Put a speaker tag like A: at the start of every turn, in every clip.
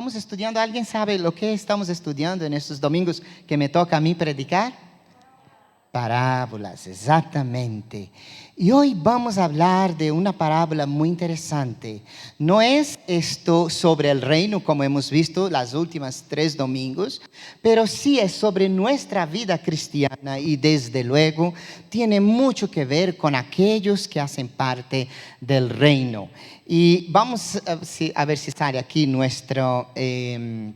A: Estamos estudiando, ¿alguien sabe lo que estamos estudiando en estos domingos que me toca a mí predicar? Parábolas, exactamente. Y hoy vamos a hablar de una parábola muy interesante. No es esto sobre el reino como hemos visto las últimas 3 domingos, pero sí es sobre nuestra vida cristiana y desde luego tiene mucho que ver con aquellos que hacen parte del reino. Y vamos a ver si sale aquí nuestro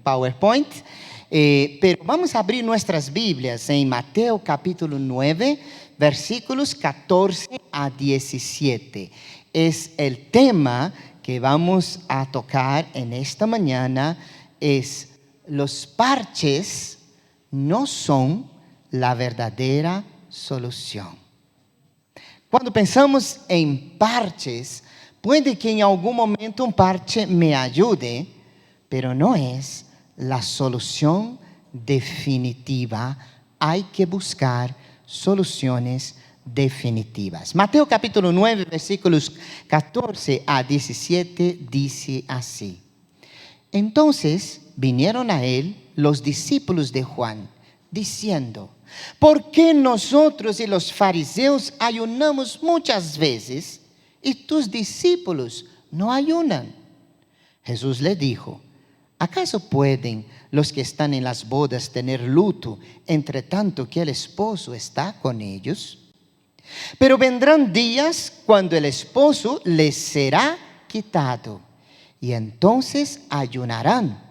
A: PowerPoint. Pero vamos a abrir nuestras Biblias en Mateo capítulo 9, versículos 14 a 17. Es el tema que vamos a tocar en esta mañana, es los parches no son la verdadera solución. Cuando pensamos en parches, puede que en algún momento un parche me ayude, pero no es la solución definitiva. Hay que buscar soluciones definitivas. Mateo capítulo 9, versículos 14 a 17 dice así: Entonces vinieron a él los discípulos de Juan, diciendo: ¿por qué nosotros y los fariseos ayunamos muchas veces y tus discípulos no ayunan? Jesús le dijo: ¿acaso pueden los que están en las bodas tener luto entre tanto que el esposo está con ellos? Pero vendrán días cuando el esposo les será quitado, y entonces ayunarán.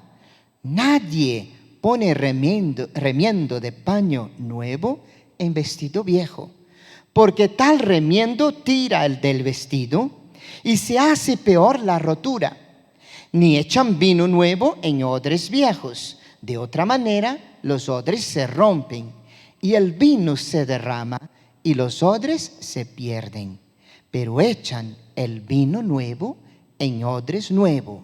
A: Nadie pone remiendo de paño nuevo en vestido viejo, porque tal remiendo tira el del vestido y se hace peor la rotura. Ni echan vino nuevo en odres viejos. De otra manera, los odres se rompen y el vino se derrama y los odres se pierden. Pero echan el vino nuevo en odres nuevos,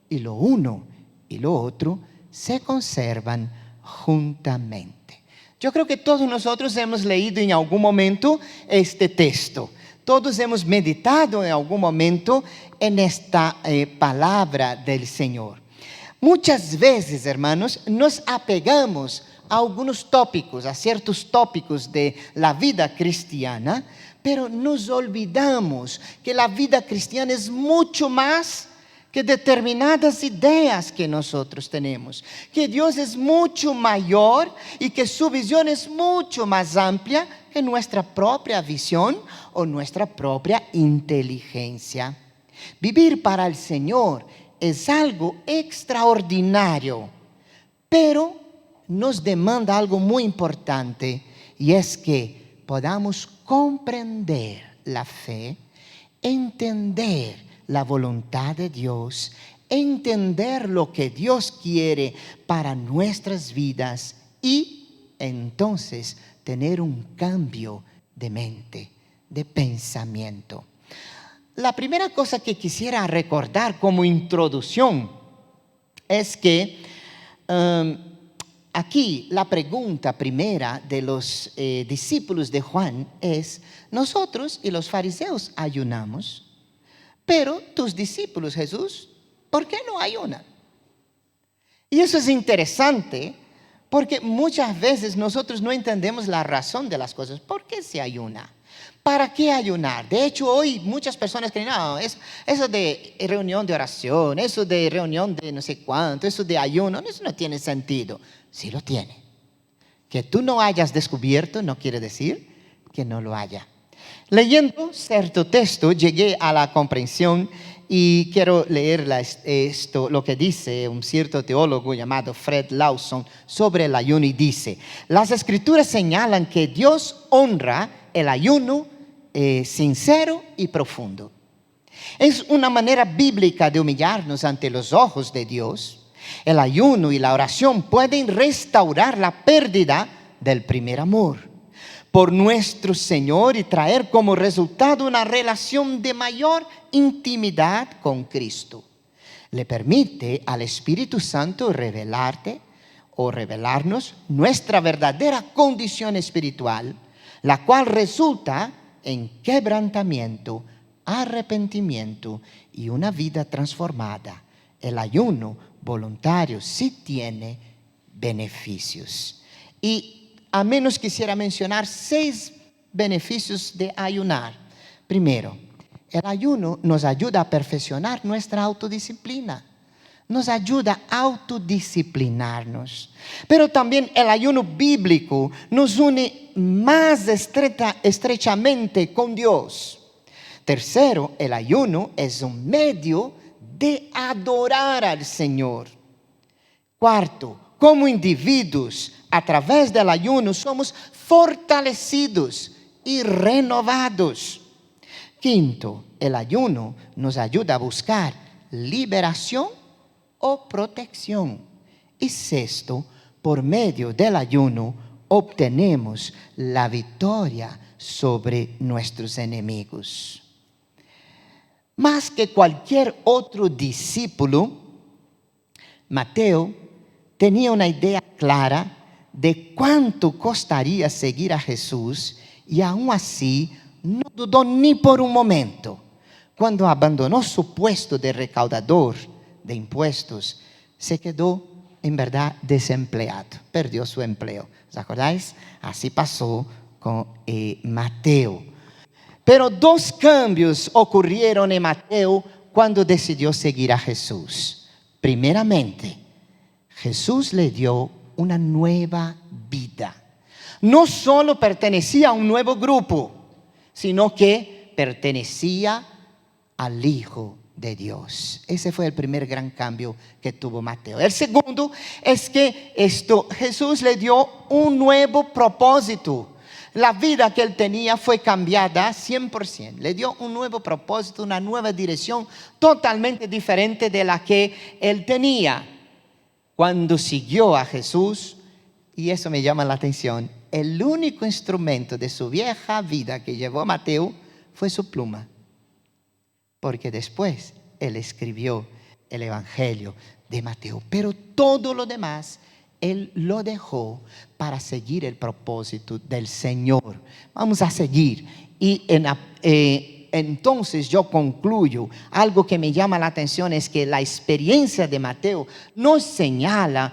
A: y lo uno y lo otro se conservan juntamente. Yo creo que todos nosotros hemos leído en algún momento este texto. Todos hemos meditado en algún momento en esta palabra del Señor. Muchas veces, hermanos, nos apegamos a algunos tópicos, a ciertos tópicos de la vida cristiana, pero nos olvidamos que la vida cristiana es mucho más que determinadas ideas que nosotros tenemos, que Dios es mucho mayor y que su visión es mucho más amplia que nuestra propia visión o nuestra propia inteligencia. Vivir para el Señor es algo extraordinario, pero nos demanda algo muy importante, y es que podamos comprender la fe, entender la voluntad de Dios, entender lo que Dios quiere para nuestras vidas y entonces tener un cambio de mente, de pensamiento. La primera cosa que quisiera recordar como introducción es que aquí la pregunta primera de los discípulos de Juan es: nosotros y los fariseos ayunamos, pero tus discípulos, Jesús, ¿por qué no ayunan? Y eso es interesante porque muchas veces nosotros no entendemos la razón de las cosas. ¿Por qué se ayuna? ¿Para qué ayunar? De hecho, hoy muchas personas creen: no, eso de reunión de oración, eso de reunión de no sé cuánto, eso de ayuno, eso no tiene sentido. Sí lo tiene. Que tú no hayas descubierto no quiere decir que no lo haya. Leyendo cierto texto llegué a la comprensión, y quiero leer lo que dice un cierto teólogo llamado Fred Lawson sobre el ayuno, y dice: las escrituras señalan que Dios honra el ayuno sincero y profundo. Es una manera bíblica de humillarnos ante los ojos de Dios. El ayuno y la oración pueden restaurar la pérdida del primer amor por nuestro Señor y traer como resultado una relación de mayor intimidad con Cristo. Le permite al Espíritu Santo revelarte o revelarnos nuestra verdadera condición espiritual, la cual resulta en quebrantamiento, arrepentimiento y una vida transformada. El ayuno voluntario sí tiene beneficios. Y a menos quisiera mencionar 6 beneficios de ayunar. Primero, el ayuno nos ayuda a perfeccionar nuestra autodisciplina. Nos ayuda a autodisciplinarnos. Pero también el ayuno bíblico nos une más estrechamente con Dios. Tercero, el ayuno es un medio de adorar al Señor. Cuarto, como individuos, a través del ayuno somos fortalecidos y renovados. Quinto, el ayuno nos ayuda a buscar liberación o protección. Y sexto, por medio del ayuno obtenemos la victoria sobre nuestros enemigos. Más que cualquier otro discípulo, Mateo tenía una idea clara de cuánto costaría seguir a Jesús y aún así no dudó ni por un momento. Cuando abandonó su puesto de recaudador de impuestos, se quedó en verdad desempleado, perdió su empleo. ¿Os acordáis? Así pasó con Mateo. Pero 2 cambios ocurrieron en Mateo cuando decidió seguir a Jesús. Primeramente, Jesús le dio una nueva vida. No solo pertenecía a un nuevo grupo, sino que pertenecía al Hijo de Dios. Ese fue el primer gran cambio que tuvo Mateo. El segundo es que Jesús le dio un nuevo propósito. La vida que él tenía fue cambiada 100%. Le dio un nuevo propósito, una nueva dirección totalmente diferente de la que él tenía. Cuando siguió a Jesús, y eso me llama la atención, el único instrumento de su vieja vida que llevó Mateo fue su pluma. Porque después él escribió el Evangelio de Mateo. Pero todo lo demás él lo dejó para seguir el propósito del Señor. Vamos a seguir. Y entonces yo concluyo. Algo que me llama la atención es que la experiencia de Mateo nos señala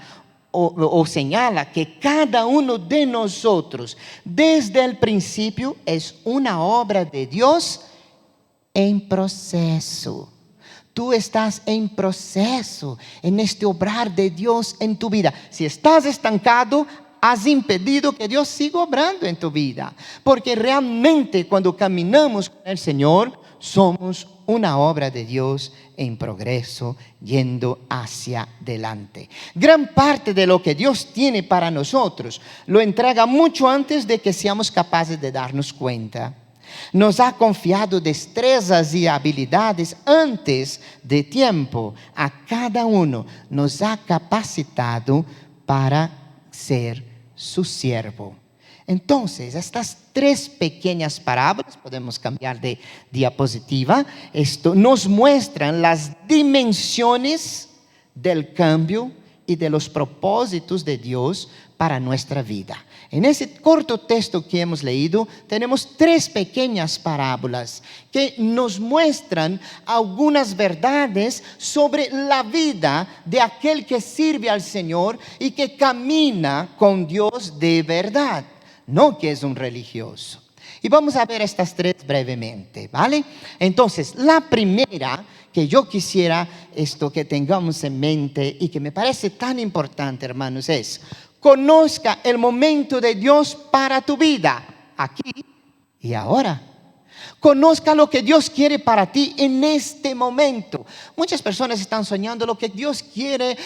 A: o señala que cada uno de nosotros desde el principio es una obra de Dios en proceso. Tú estás en proceso en este obrar de Dios en tu vida. Si estás estancado, has impedido que Dios siga obrando en tu vida. Porque realmente cuando caminamos con el Señor, somos una obra de Dios en progreso, yendo hacia adelante. Gran parte de lo que Dios tiene para nosotros lo entrega mucho antes de que seamos capaces de darnos cuenta. Nos ha confiado destrezas y habilidades antes de tiempo. A cada uno nos ha capacitado para ser su siervo. Entonces, estas 3 pequeñas parábolas, podemos cambiar de diapositiva, nos muestran las dimensiones del cambio y de los propósitos de Dios para nuestra vida. En ese corto texto que hemos leído, tenemos 3 pequeñas parábolas que nos muestran algunas verdades sobre la vida de aquel que sirve al Señor y que camina con Dios de verdad, no que es un religioso. Y vamos a ver estas 3 brevemente, ¿vale? Entonces, la primera que yo quisiera que tengamos en mente y que me parece tan importante, hermanos, es: conozca el momento de Dios para tu vida, aquí y ahora. Conozca lo que Dios quiere para ti en este momento. Muchas personas están soñando lo que Dios quiere.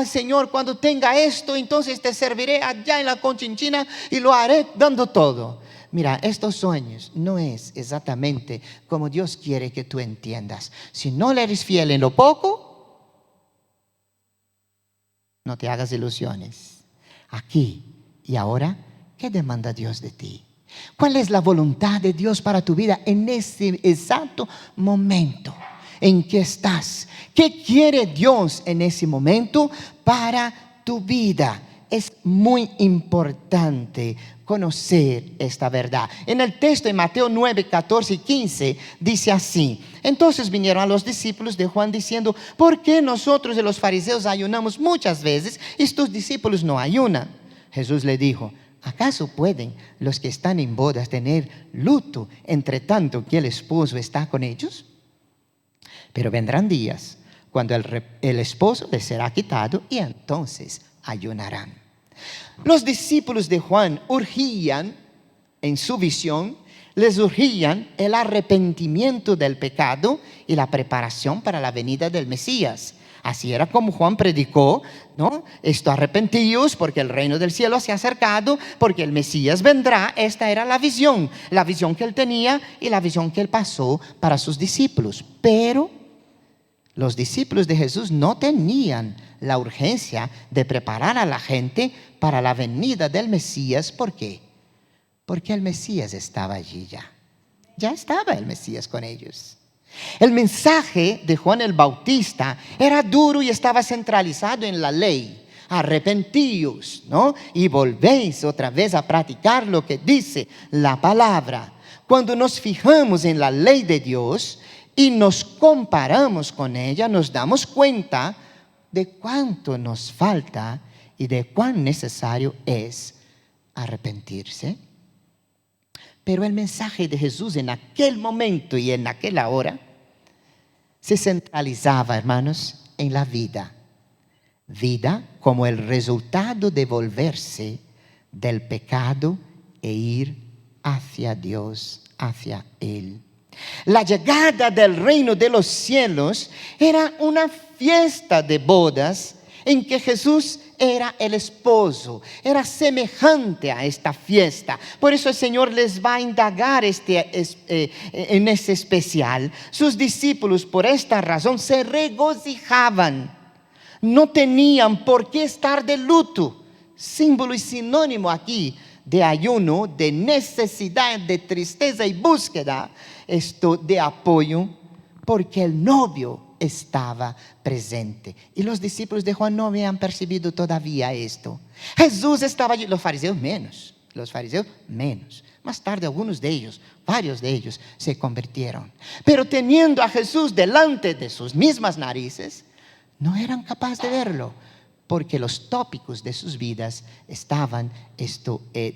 A: Señor, cuando tenga esto, entonces te serviré allá en la Conchinchina y lo haré dando todo. Mira, estos sueños no es exactamente como Dios quiere que tú entiendas. Si no le eres fiel en lo poco, no te hagas ilusiones. Aquí y ahora, ¿qué demanda Dios de ti? ¿Cuál es la voluntad de Dios para tu vida en ese exacto momento en que estás? ¿Qué quiere Dios en ese momento para tu vida? Es muy importante conocer esta verdad. En el texto de Mateo 9, 14 y 15 dice así: entonces vinieron a los discípulos de Juan diciendo: ¿por qué nosotros y los fariseos ayunamos muchas veces y tus discípulos no ayunan? Jesús le dijo: ¿acaso pueden los que están en bodas tener luto entre tanto que el esposo está con ellos? Pero vendrán días cuando el esposo les será quitado y entonces ayunarán. Los discípulos de Juan urgían, en su visión, les urgían el arrepentimiento del pecado y la preparación para la venida del Mesías. Así era como Juan predicó, ¿no? Arrepentíos porque el reino del cielo se ha acercado, porque el Mesías vendrá. Esta era la visión que él tenía y la visión que él pasó para sus discípulos. Pero los discípulos de Jesús no tenían la urgencia de preparar a la gente para la venida del Mesías. ¿Por qué? Porque el Mesías estaba allí ya. Ya estaba el Mesías con ellos. El mensaje de Juan el Bautista era duro y estaba centralizado en la ley. Arrepentíos, ¿no? Y volvéis otra vez a practicar lo que dice la palabra. Cuando nos fijamos en la ley de Dios y nos comparamos con ella, nos damos cuenta de cuánto nos falta y de cuán necesario es arrepentirse. Pero el mensaje de Jesús en aquel momento y en aquella hora se centralizaba, hermanos, en la vida. Vida como el resultado de volverse del pecado e ir hacia Dios, hacia Él. La llegada del reino de los cielos era una fiesta de bodas en que Jesús era el esposo, era semejante a esta fiesta. Por eso el Señor les va a indagar en ese especial. Sus discípulos por esta razón se regocijaban. No tenían por qué estar de luto. Símbolo y sinónimo aquí de ayuno, de necesidad, de tristeza y búsqueda, de apoyo, porque el novio estaba presente. Y los discípulos de Juan no habían percibido todavía esto. Jesús estaba allí, los fariseos menos. Más tarde varios de ellos se convirtieron. Pero teniendo a Jesús delante de sus mismas narices, no eran capaces de verlo, porque los tópicos de sus vidas estaban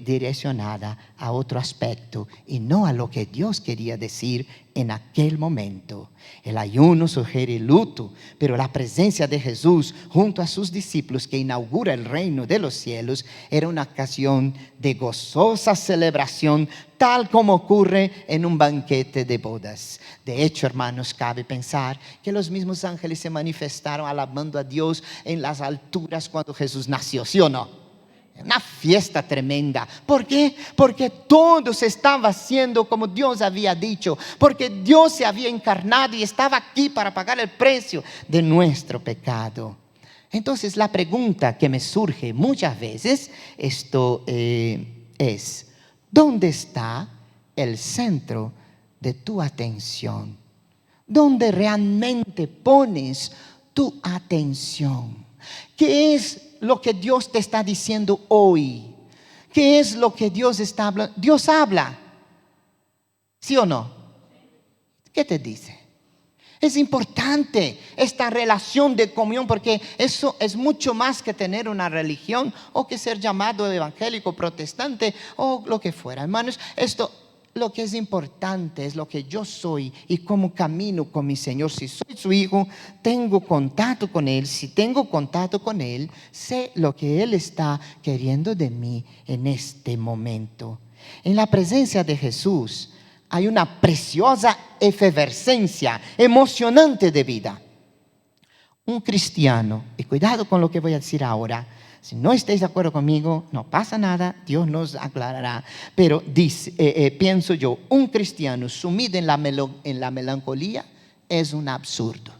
A: direccionada a otro aspecto y no a lo que Dios quería decir en aquel momento. El ayuno sugiere luto, pero la presencia de Jesús junto a sus discípulos que inaugura el reino de los cielos era una ocasión de gozosa celebración, tal como ocurre en un banquete de bodas. De hecho, hermanos, cabe pensar que los mismos ángeles se manifestaron alabando a Dios en las alturas cuando Jesús nació, ¿sí o no? Una fiesta tremenda. ¿Por qué? Porque todo se estaba haciendo como Dios había dicho. Porque Dios se había encarnado y estaba aquí para pagar el precio de nuestro pecado. Entonces la pregunta que me surge muchas veces es: ¿dónde está el centro de tu atención? ¿Dónde realmente pones tu atención? ¿Qué es lo que Dios te está diciendo hoy? ¿Qué es lo que Dios está hablando? Dios habla, ¿sí o no? ¿Qué te dice? Es importante esta relación de comunión, porque eso es mucho más que tener una religión o que ser llamado evangélico, protestante o lo que fuera. Hermanos, lo que es importante es lo que yo soy y cómo camino con mi Señor. Si soy su hijo, tengo contacto con Él. Si tengo contacto con Él, sé lo que Él está queriendo de mí en este momento. En la presencia de Jesús hay una preciosa efervescencia emocionante de vida. Un cristiano, y cuidado con lo que voy a decir ahora, si no estáis de acuerdo conmigo, no pasa nada, Dios nos aclarará. Pero pienso yo, un cristiano sumido en la melancolía es un absurdo.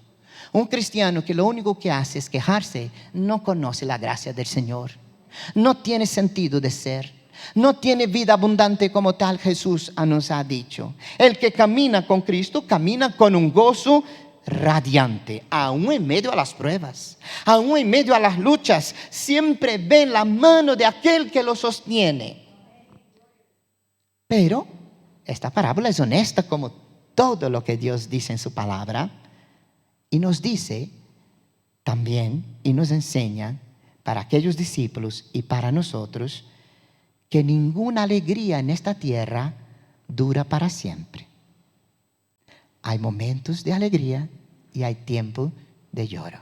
A: Un cristiano que lo único que hace es quejarse, no conoce la gracia del Señor. No tiene sentido de ser. No tiene vida abundante como tal Jesús nos ha dicho. El que camina con Cristo camina con un gozo radiante, aún en medio a las pruebas, aún en medio a las luchas, siempre ve la mano de aquel que lo sostiene. Pero esta parábola es honesta como todo lo que Dios dice en su palabra y nos dice también y nos enseña para aquellos discípulos y para nosotros que ninguna alegría en esta tierra dura para siempre. Hay momentos de alegría y hay tiempo de lloro.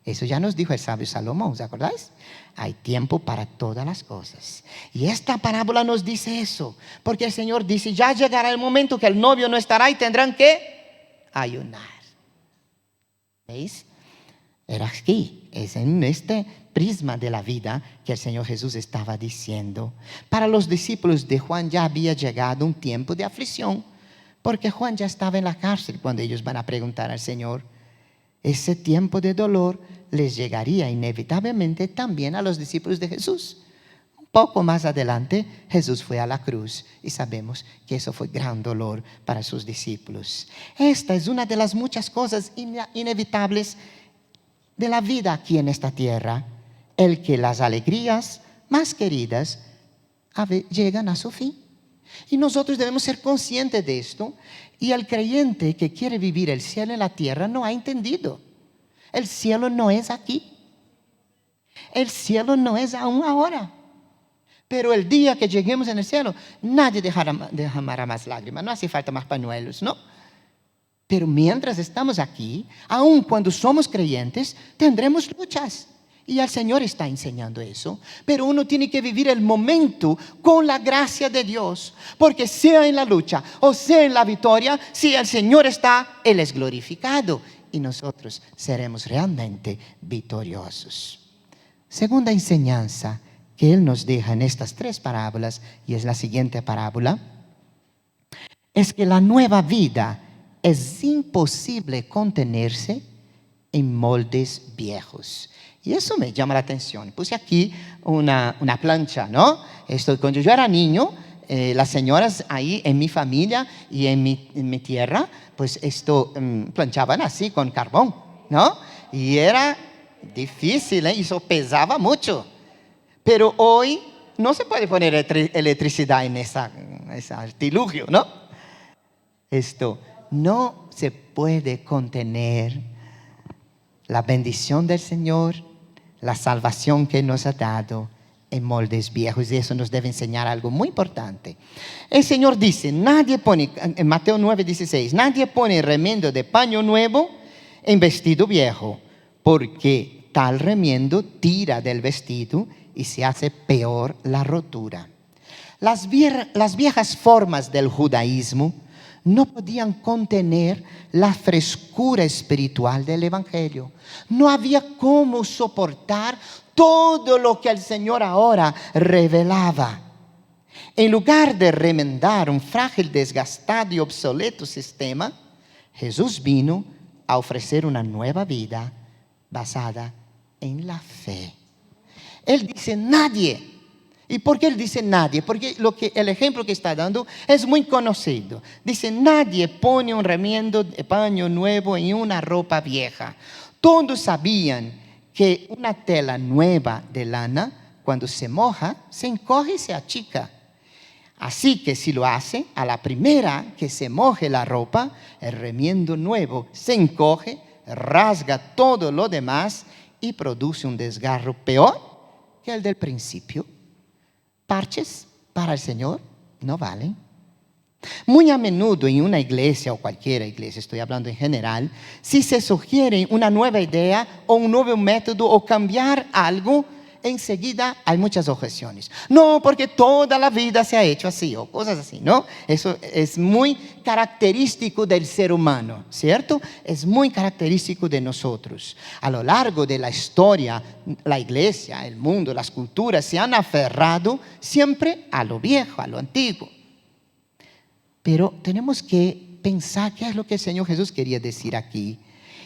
A: Eso ya nos dijo el sabio Salomón, ¿os acordáis? Hay tiempo para todas las cosas. Y esta parábola nos dice eso, porque el Señor dice, ya llegará el momento que el novio no estará y tendrán que ayunar. ¿Veis? Era aquí, es en este prisma de la vida que el Señor Jesús estaba diciendo. Para los discípulos de Juan ya había llegado un tiempo de aflicción, porque Juan ya estaba en la cárcel cuando ellos van a preguntar al Señor. Ese tiempo de dolor les llegaría inevitablemente también a los discípulos de Jesús. Un poco más adelante, Jesús fue a la cruz y sabemos que eso fue gran dolor para sus discípulos. Esta es una de las muchas cosas inevitables de la vida aquí en esta tierra, el que las alegrías más queridas llegan a su fin. Y nosotros debemos ser conscientes de esto. Y el creyente que quiere vivir el cielo en la tierra no ha entendido. El cielo no es aquí. El cielo no es aún ahora. Pero el día que lleguemos en el cielo, nadie derramará más lágrimas. No hace falta más pañuelos, ¿no? Pero mientras estamos aquí, aun cuando somos creyentes, tendremos luchas. Y el Señor está enseñando eso. Pero uno tiene que vivir el momento con la gracia de Dios. Porque sea en la lucha o sea en la victoria, si el Señor está, Él es glorificado. Y nosotros seremos realmente victoriosos. Segunda enseñanza que Él nos deja en estas tres parábolas, y es la siguiente parábola, es que la nueva vida es imposible contenerse en moldes viejos. Y eso me llama la atención. Puse aquí una plancha, ¿no? Cuando yo era niño, las señoras ahí en mi familia y en mi tierra, pues planchaban así con carbón, ¿no? Y era difícil, ¿eh? Y eso pesaba mucho. Pero hoy no se puede poner electricidad en ese artilugio, ¿no? No se puede contener la bendición del Señor, la salvación que nos ha dado en moldes viejos. Y eso nos debe enseñar algo muy importante. El Señor dice, en Mateo 9:16, nadie pone remiendo de paño nuevo en vestido viejo, porque tal remiendo tira del vestido y se hace peor la rotura. Las viejas formas del judaísmo no podían contener la frescura espiritual del Evangelio. No había cómo soportar todo lo que el Señor ahora revelaba. En lugar de remendar un frágil, desgastado y obsoleto sistema, Jesús vino a ofrecer una nueva vida basada en la fe. Él dice nadie. ¿Y por qué él dice nadie? Porque el ejemplo que está dando es muy conocido. Dice, nadie pone un remiendo de paño nuevo en una ropa vieja. Todos sabían que una tela nueva de lana, cuando se moja, se encoge y se achica. Así que si lo hace, a la primera que se moje la ropa, el remiendo nuevo se encoge, rasga todo lo demás y produce un desgarro peor que el del principio. Parches para el Señor no valen. Muy a menudo en una iglesia o cualquier iglesia, estoy hablando en general, si se sugiere una nueva idea o un nuevo método o cambiar algo, enseguida hay muchas objeciones. No, porque toda la vida se ha hecho así o cosas así, ¿no? Eso es muy característico del ser humano, ¿cierto? Es muy característico de nosotros. A lo largo de la historia, la iglesia, el mundo, las culturas se han aferrado siempre a lo viejo, a lo antiguo. Pero tenemos que pensar qué es lo que el Señor Jesús quería decir aquí.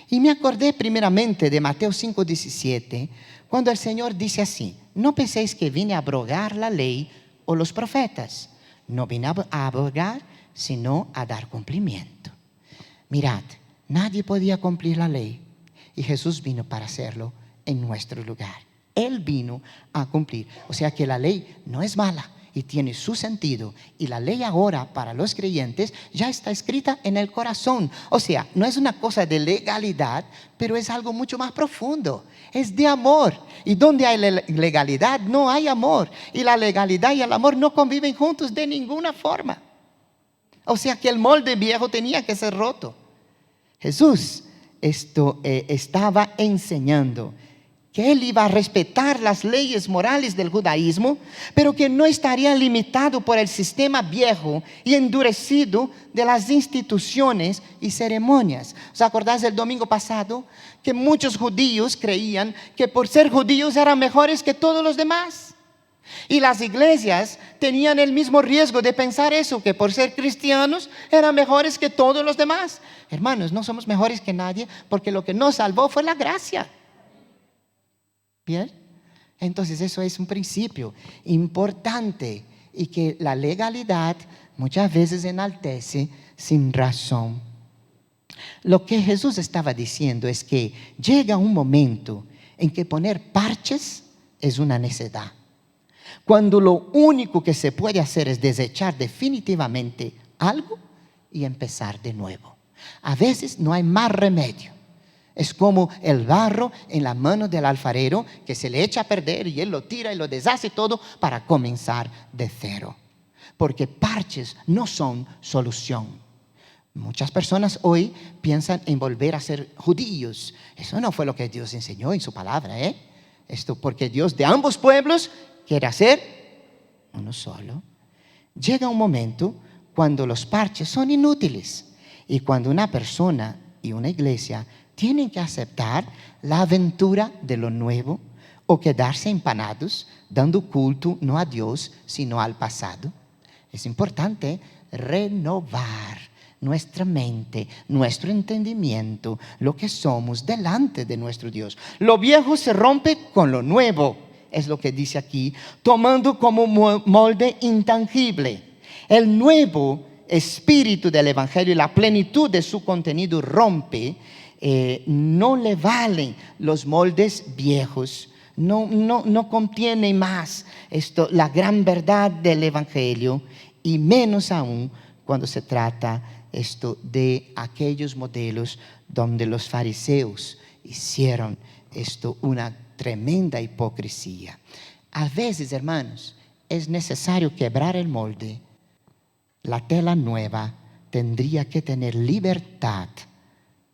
A: Y me acordé primeramente de Mateo 5:17, cuando el Señor dice así: no penséis que vine a abrogar la ley o los profetas. No vine a abrogar, sino a dar cumplimiento. Mirad, nadie podía cumplir la ley y Jesús vino para hacerlo en nuestro lugar. Él vino a cumplir. O sea que la ley no es mala y tiene su sentido. Y la ley ahora para los creyentes ya está escrita en el corazón. O sea, no es una cosa de legalidad, pero es algo mucho más profundo. Es de amor. Y donde hay legalidad, no hay amor. Y la legalidad y el amor no conviven juntos de ninguna forma. O sea que el molde viejo tenía que ser roto. Jesús estaba enseñando que él iba a respetar las leyes morales del judaísmo, pero que no estaría limitado por el sistema viejo y endurecido de las instituciones y ceremonias. ¿Os acordáis del domingo pasado? Que muchos judíos creían que por ser judíos eran mejores que todos los demás. Y las iglesias tenían el mismo riesgo de pensar eso, que por ser cristianos eran mejores que todos los demás. Hermanos, no somos mejores que nadie, porque lo que nos salvó fue la gracia. ¿Bien? Entonces eso es un principio importante, y que la legalidad muchas veces enaltece sin razón. Lo que Jesús estaba diciendo es que llega un momento en que poner parches es una necedad. Cuando lo único que se puede hacer es desechar definitivamente algo y empezar de nuevo. A veces no hay más remedio. Es como el barro en la mano del alfarero, que se le echa a perder y él lo tira y lo deshace todo para comenzar de cero. Porque parches no son solución. Muchas personas hoy piensan en volver a ser judíos. Eso no fue lo que Dios enseñó en su palabra, Esto porque Dios de ambos pueblos quiere hacer uno solo. Llega un momento cuando los parches son inútiles, y cuando una persona y una iglesia tienen que aceptar la aventura de lo nuevo, o quedarse empanados dando culto no a Dios sino al pasado. Es importante renovar nuestra mente, nuestro entendimiento, lo que somos delante de nuestro Dios. Lo viejo se rompe con lo nuevo, es lo que dice aquí, tomando como molde intangible. El nuevo espíritu del evangelio y la plenitud de su contenido rompe. No le valen los moldes viejos. No contiene más la gran verdad del evangelio, y menos aún cuando se trata de aquellos modelos donde los fariseos hicieron una tremenda hipocresía. A veces, hermanos, es necesario quebrar el molde. La tela nueva tendría que tener libertad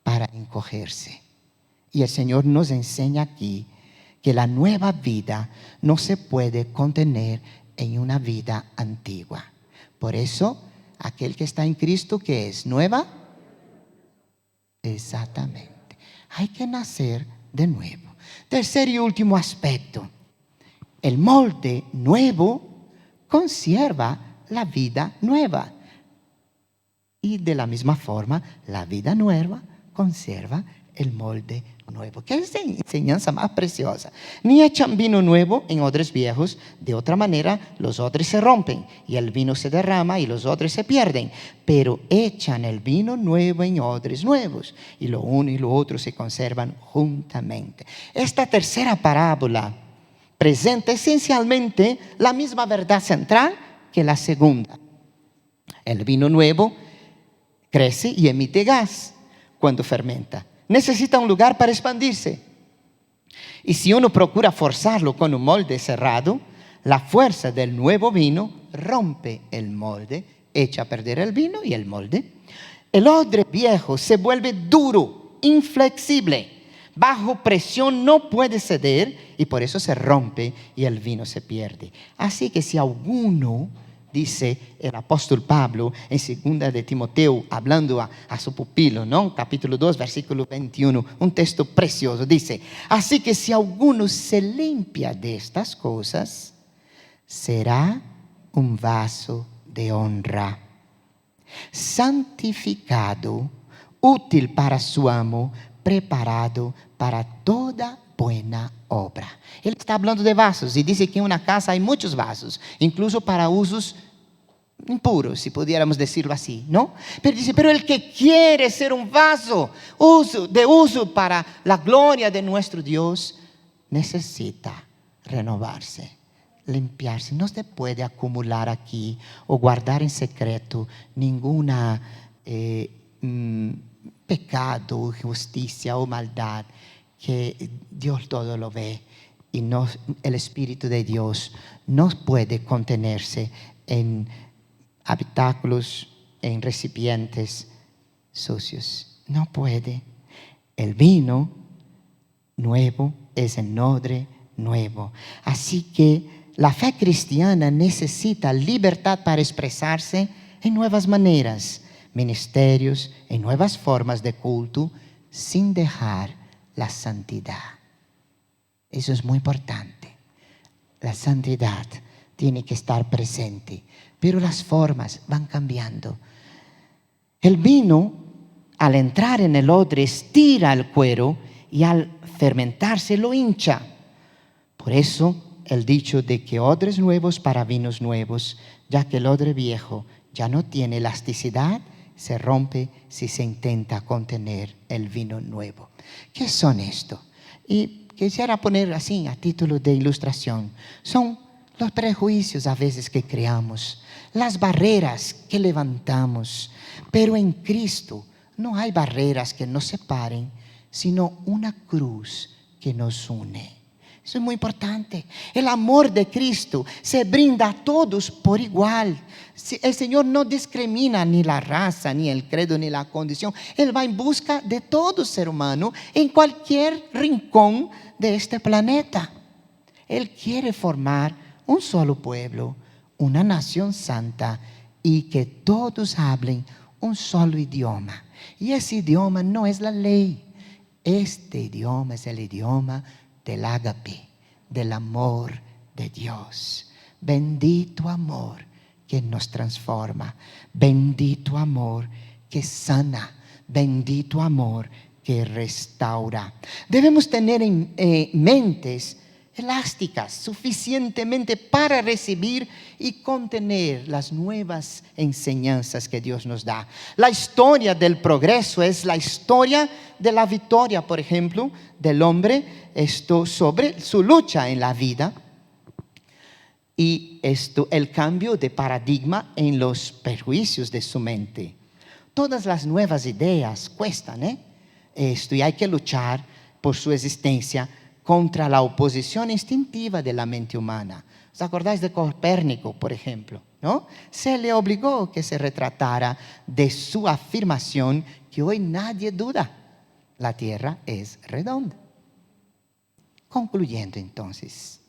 A: para encogerse. Y el Señor nos enseña aquí que la nueva vida no se puede contener en una vida antigua. Por eso, aquel que está en Cristo, ¿qué es? ¿Nueva? Exactamente. Hay que nacer de nuevo. Tercer y último aspecto. El molde nuevo conserva la vida nueva. Y de la misma forma, la vida nueva conserva el molde nuevo. ¿Qué es la enseñanza más preciosa? Ni echan vino nuevo en odres viejos, de otra manera los odres se rompen y el vino se derrama y los odres se pierden. Pero echan el vino nuevo en odres nuevos, y lo uno y lo otro se conservan juntamente. Esta tercera parábola presenta esencialmente la misma verdad central que la segunda. El vino nuevo crece y emite gas cuando fermenta. Necesita un lugar para expandirse. Y si uno procura forzarlo con un molde cerrado, la fuerza del nuevo vino rompe el molde, echa a perder el vino y el molde. El odre viejo se vuelve duro, inflexible, bajo presión no puede ceder, y por eso se rompe y el vino se pierde. Así que si alguno, dice el apóstol Pablo en 2 de Timoteo, hablando a su pupilo, ¿no? Capítulo 2, versículo 21, un texto precioso, dice: así que si alguno se limpia de estas cosas, será un vaso de honra, santificado, útil para su amo, preparado para toda buena obra. Él está hablando de vasos y dice que en una casa hay muchos vasos, incluso para usos impuros, si pudiéramos decirlo así, ¿no? Pero dice, pero el que quiere ser un vaso de uso para la gloria de nuestro Dios, necesita renovarse limpiarse. No se puede acumular aquí o guardar en secreto ninguna pecado, injusticia o maldad, que Dios todo lo ve y no, el Espíritu de Dios no puede contenerse en habitáculos, en recipientes sucios. No puede. El vino nuevo es en odre nuevo. Así que la fe cristiana necesita libertad para expresarse en nuevas maneras, ministerios, en nuevas formas de culto, sin dejar la santidad. Eso es muy importante. La santidad tiene que estar presente, pero las formas van cambiando. El vino, al entrar en el odre, estira el cuero y al fermentarse lo hincha. Por eso el dicho de que odres nuevos para vinos nuevos, ya que el odre viejo ya no tiene elasticidad, se rompe si se intenta contener el vino nuevo. ¿Qué son esto? Y quisiera poner así a título de ilustración. Son los prejuicios a veces que creamos, las barreras que levantamos, pero en Cristo no hay barreras que nos separen, sino una cruz que nos une. Eso es muy importante. El amor de Cristo se brinda a todos por igual. El Señor no discrimina ni la raza, ni el credo, ni la condición. Él va en busca de todo ser humano en cualquier rincón de este planeta. Él quiere formar un solo pueblo, una nación santa, y que todos hablen un solo idioma. Y ese idioma no es la ley. Este idioma es el idioma del ágape, del amor de Dios. Bendito amor que nos transforma, bendito amor que sana, bendito amor que restaura. Debemos tener mentes elásticas suficientemente para recibir y contener las nuevas enseñanzas que Dios nos da. La historia del progreso es la historia de la victoria, por ejemplo, del hombre sobre su lucha en la vida, y el cambio de paradigma en los prejuicios de su mente. Todas las nuevas ideas cuestan, y hay que luchar por su existencia contra la oposición instintiva de la mente humana. ¿Os acordáis de Copérnico, por ejemplo? ¿No? Se le obligó que se retratara de su afirmación que hoy nadie duda: la Tierra es redonda. Concluyendo entonces,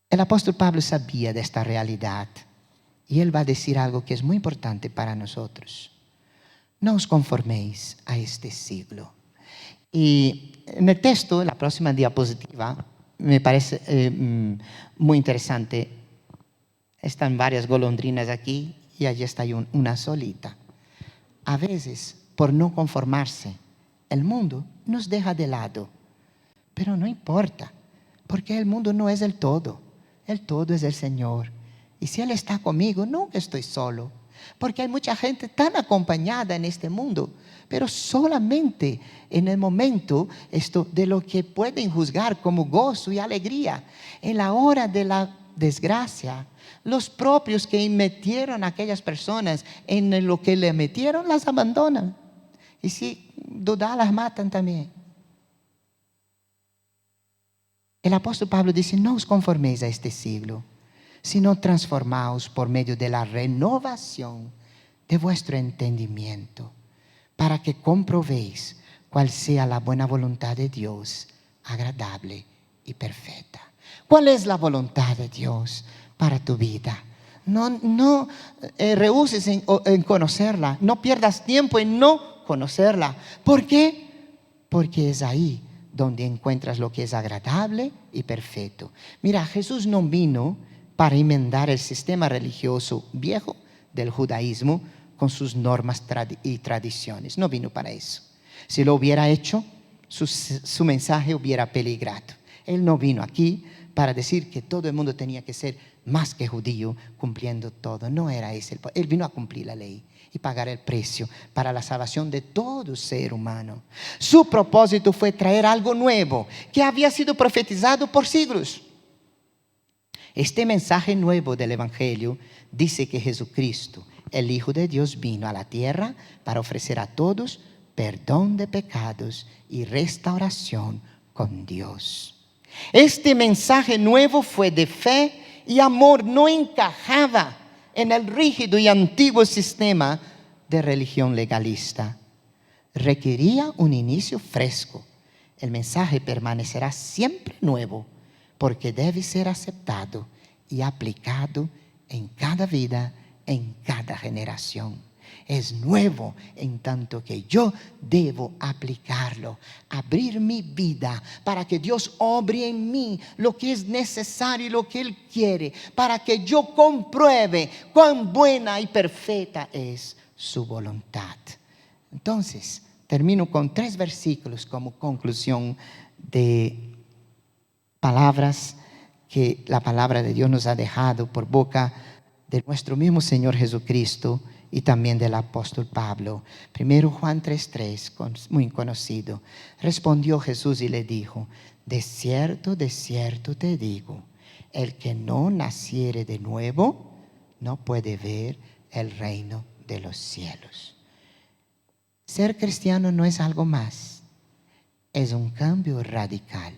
A: el apóstol Pablo sabía de esta realidad y él va a decir algo que es muy importante para nosotros. No os conforméis a este siglo. Y en el texto, la próxima diapositiva, me parece muy interesante. Están varias golondrinas aquí y allí está una solita. A veces, por no conformarse, el mundo nos deja de lado. Pero no importa, porque el mundo no es el todo es el Señor. Y si Él está conmigo, nunca estoy solo, porque hay mucha gente tan acompañada en este mundo, pero solamente en el momento de lo que pueden juzgar como gozo y alegría. En la hora de la desgracia, los propios que metieron a aquellas personas en lo que le metieron, las abandonan. Y si dudan, las matan también. El apóstol Pablo dice: no os conforméis a este siglo, sino transformaos por medio de la renovación de vuestro entendimiento, para que comprobéis cuál sea la buena voluntad de Dios, agradable y perfecta. ¿Cuál es la voluntad de Dios para tu vida? No rehuses en conocerla, no pierdas tiempo en no conocerla. ¿Por qué? Porque es ahí donde encuentras lo que es agradable y perfecto. Mira, Jesús no vino para enmendar el sistema religioso viejo del judaísmo con sus normas y tradiciones. No vino para eso. Si lo hubiera hecho, su mensaje hubiera peligrado. Él no vino aquí para decir que todo el mundo tenía que ser más que judío, cumpliendo todo. No era ese. Él vino a cumplir la ley y pagar el precio para la salvación de todo ser humano. Su propósito fue traer algo nuevo que había sido profetizado por siglos. Este mensaje nuevo del Evangelio dice que Jesucristo, el Hijo de Dios, vino a la tierra para ofrecer a todos perdón de pecados y restauración con Dios. Este mensaje nuevo fue de fe y amor, no encajaba en el rígido y antiguo sistema de religión legalista. Requería un inicio fresco. El mensaje permanecerá siempre nuevo porque debe ser aceptado y aplicado en cada vida, en cada generación. Es nuevo en tanto que yo debo aplicarlo, abrir mi vida para que Dios obre en mí lo que es necesario y lo que Él quiere, para que yo compruebe cuán buena y perfecta es su voluntad. Entonces, termino con 3 versículos como conclusión de palabras que la palabra de Dios nos ha dejado por boca de nuestro mismo Señor Jesucristo y también del apóstol Pablo. Primero Juan 3:3, muy conocido. Respondió Jesús y le dijo: de cierto te digo, el que no naciere de nuevo no puede ver el reino de los cielos. Ser cristiano no es algo más, es un cambio radical.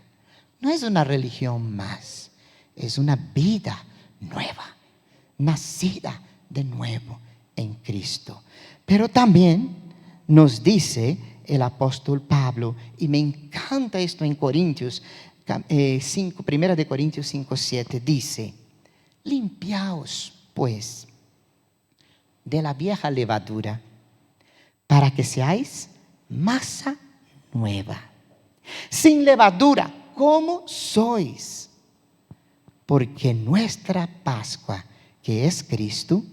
A: No es una religión más, es una vida nueva, nacida de nuevo en Cristo. Pero también nos dice el apóstol Pablo, y me encanta esto en Corintios 5, 1 de Corintios 5:7, dice: limpiaos pues de la vieja levadura, para que seáis masa nueva, sin levadura, como sois, porque nuestra Pascua, que es Cristo,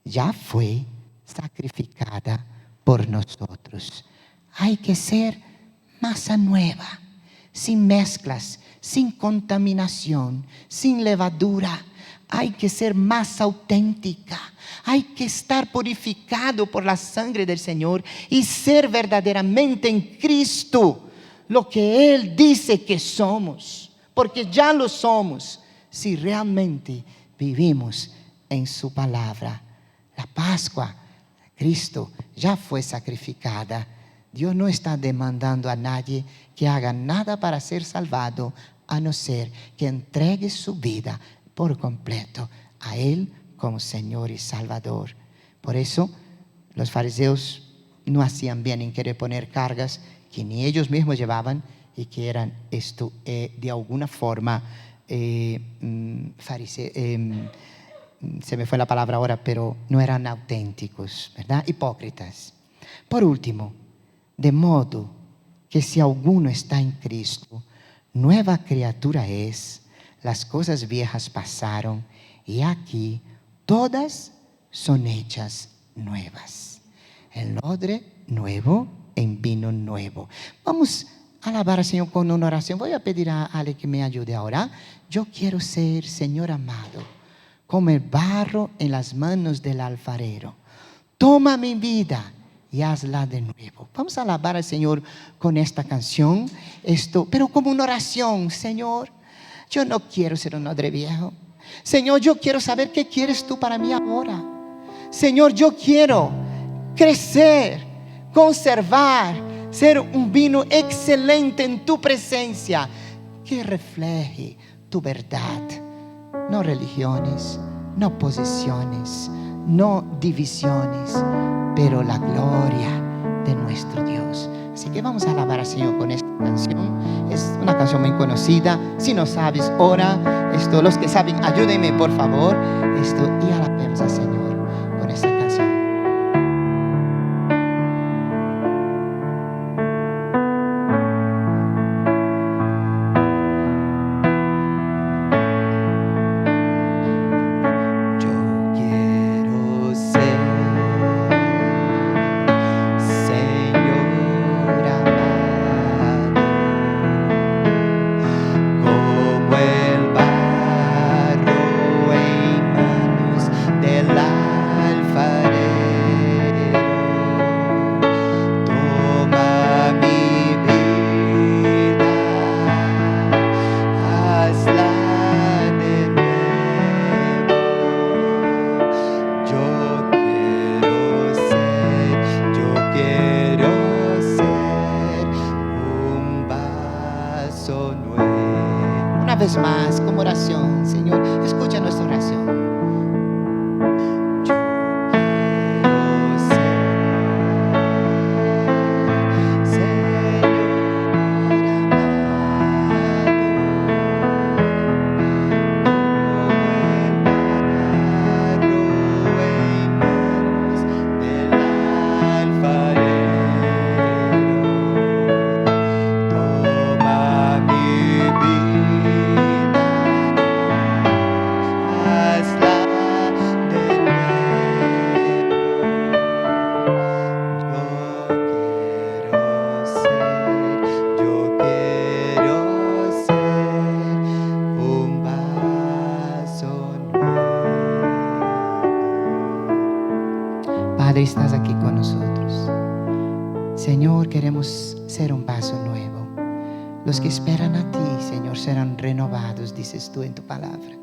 A: ya fue sacrificada por nosotros. Hay que ser masa nueva, sin mezclas, sin contaminación, sin levadura. Hay que ser masa auténtica. Hay que estar purificado por la sangre del Señor y ser verdaderamente en Cristo lo que Él dice que somos, porque ya lo somos si realmente vivimos en su palabra. La Pascua, Cristo ya fue sacrificada. Dios no está demandando a nadie que haga nada para ser salvado, a no ser que entregue su vida por completo a Él como Señor y Salvador. Por eso los fariseos no hacían bien en querer poner cargas que ni ellos mismos llevaban y que eran de alguna forma se me fue la palabra ahora, pero no eran auténticos, ¿verdad? Hipócritas. Por último, de modo que si alguno está en Cristo, nueva criatura es, las cosas viejas pasaron y aquí todas son hechas nuevas. El odre nuevo en vino nuevo. Vamos a alabar al Señor con una oración. Voy a pedir a Ale que me ayude ahora. Yo quiero ser, Señor amado, como el barro en las manos del alfarero. Toma mi vida y hazla de nuevo. Vamos a alabar al Señor con esta canción, pero como una oración. Señor, yo no quiero ser un odre viejo. Señor, yo quiero saber qué quieres tú para mí ahora. Señor, yo quiero crecer, conservar, ser un vino excelente en tu presencia, que refleje tu verdad. No religiones, no posiciones, no divisiones, pero la gloria de nuestro Dios. Así que vamos a alabar al Señor con esta canción. Es una canción muy conocida. Si no sabes, ora. Los que saben, ayúdenme por favor. Y alabemos al Señor con esta canción. Como el barro en manos del vez más, como oración, Señor, escucha nuestra oración. Yo quiero ser, Señor Padre, estás aquí con nosotros. Señor, queremos ser un vaso nuevo. Los que esperan a ti, Señor, serán renovados, dices tú en tu palabra.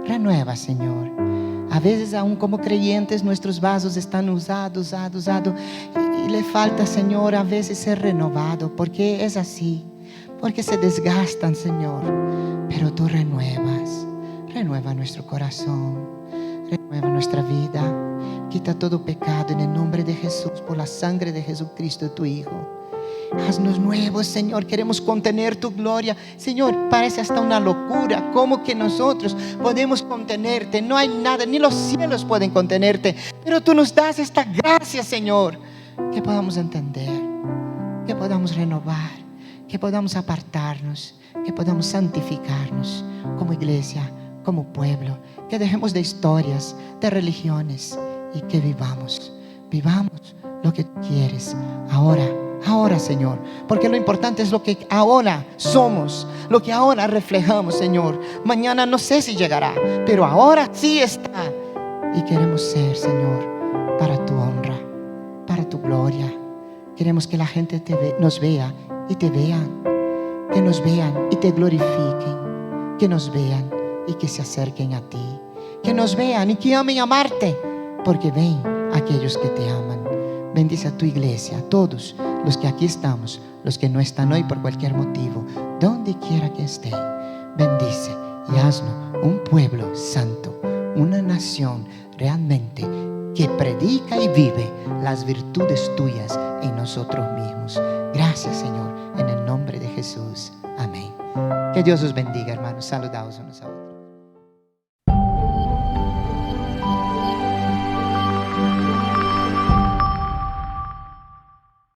A: Renueva, Señor. A veces aún como creyentes nuestros vasos están usados y le falta, Señor, a veces ser renovado, porque es así, porque se desgastan, Señor. Pero tú renueva nuestro corazón, renueva nuestra vida. Quita todo pecado en el nombre de Jesús, por la sangre de Jesucristo, tu Hijo. Haznos nuevos, Señor. Queremos contener tu gloria. Señor, parece hasta una locura. ¿Cómo que nosotros podemos contenerte? No hay nada, ni los cielos pueden contenerte. Pero tú nos das esta gracia, Señor, que podamos entender, que podamos renovar, que podamos apartarnos, que podamos santificarnos como iglesia, como pueblo. Que dejemos de historias, de religiones, y que vivamos lo que tú quieres ahora, Señor, porque lo importante es lo que ahora somos, lo que ahora reflejamos, Señor. Mañana no sé si llegará, pero ahora sí está. Y queremos ser, Señor, para tu honra, para tu gloria. Queremos que la gente nos vea y te vean, que nos vean y te glorifiquen, que nos vean y que se acerquen a ti, que nos vean y que amen amarte, porque ven aquellos que te aman. Bendice a tu iglesia, a todos los que aquí estamos, los que no están hoy por cualquier motivo, donde quiera que estén. Bendice y haznos un pueblo santo, una nación realmente que predica y vive las virtudes tuyas en nosotros mismos. Gracias, Señor, en el nombre de Jesús. Amén. Que Dios os bendiga, hermanos. Saludaos unos a otros.